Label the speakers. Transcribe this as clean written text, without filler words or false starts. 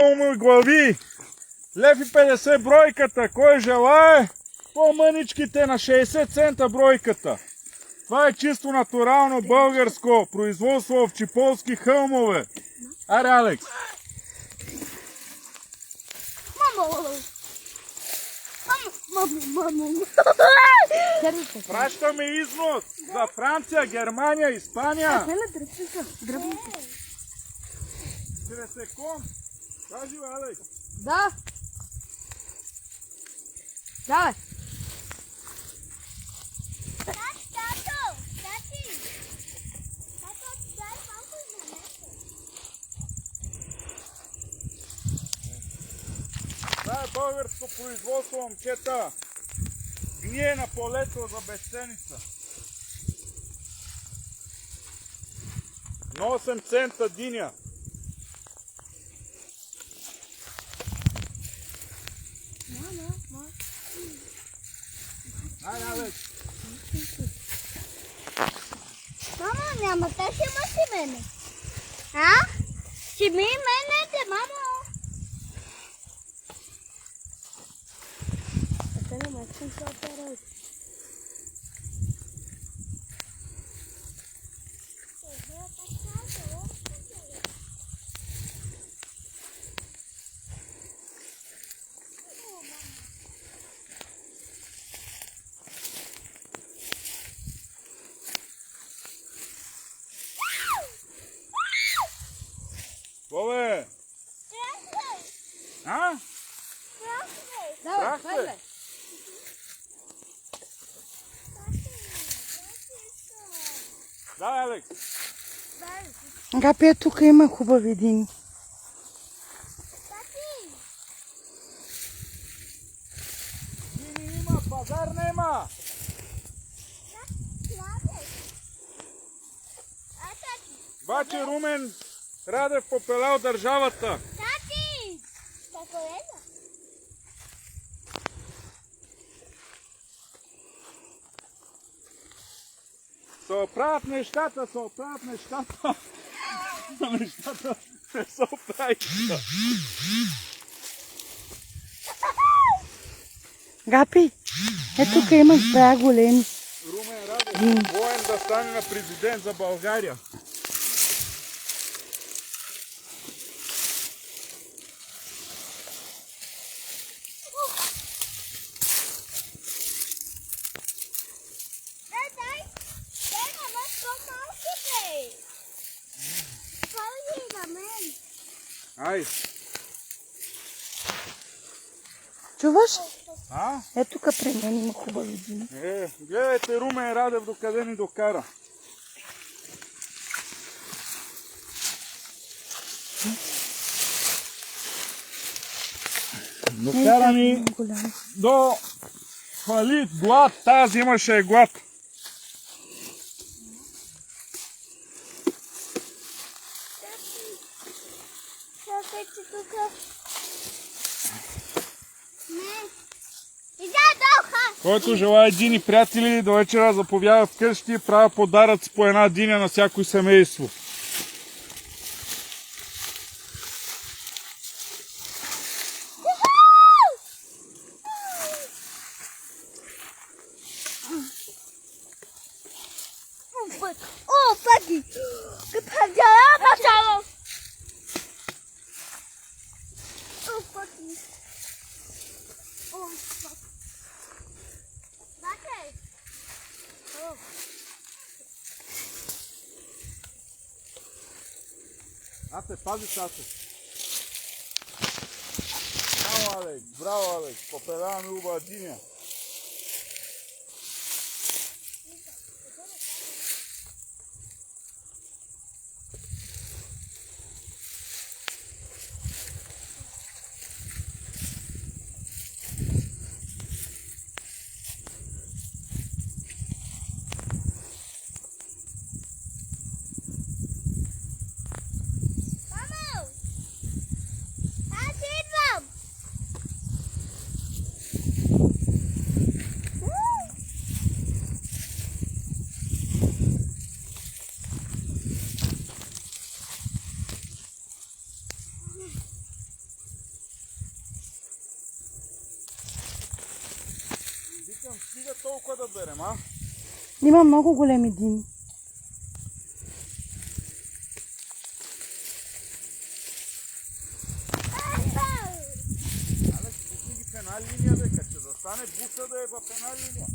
Speaker 1: хълмови глави. Лев и 50 бройката. Кой желае? По-мъничките на 60 цента бройката. Това е чисто натурално българско производство в Чиполски хълмове. Аре, Алекс. Пращаме износ за Франция, Германия, Испания. Чрез секунд. Кажи, Алекс.
Speaker 2: Да. Давай.
Speaker 1: Това е българско производство, момчета. Гние на полето за безценица. На 8 цента диня. Айде, Алекс.
Speaker 3: Мамо, няма да ще имаш и мене. А? Ще ми менете, мамо.
Speaker 2: Até não mais com só para
Speaker 1: Бобе! А?
Speaker 2: Давай,
Speaker 1: Страх
Speaker 2: vai,
Speaker 1: ли?
Speaker 2: vai.
Speaker 1: Да, Алекс.
Speaker 4: Гапе, тук има хубави дини.
Speaker 1: Дини има, пазар нема. Баче Румен Радев попелял държавата.
Speaker 3: Тати! Какво е за?
Speaker 1: Се оправят нещата, се оправят нещата. Нещата не се оправиха.
Speaker 4: Гапи, тук имаш бая големи.
Speaker 1: Румен Радев, воен да стане на президент за България. Ай!
Speaker 4: Чуваш?
Speaker 1: А?
Speaker 4: Тук при мен има хубави дини.
Speaker 1: Гледайте Румен Радев докъде ни докара. Докара ни до фалит, глад. Тази имаше глад. Който желая дини, приятели, до вечера заповяда вкъщи и правя подаръци по една диня на всяко семейство.
Speaker 3: О, паки! Пачало! О, паки! О, паки! Бате! О!
Speaker 1: Ате, пази тате. Браво, Алекс, попеляваме убава диня. толкова да берем, а?
Speaker 4: Има много големи дими.
Speaker 1: Алекс, пусни ги в една линия, дека, че да стане буса да е в една линия.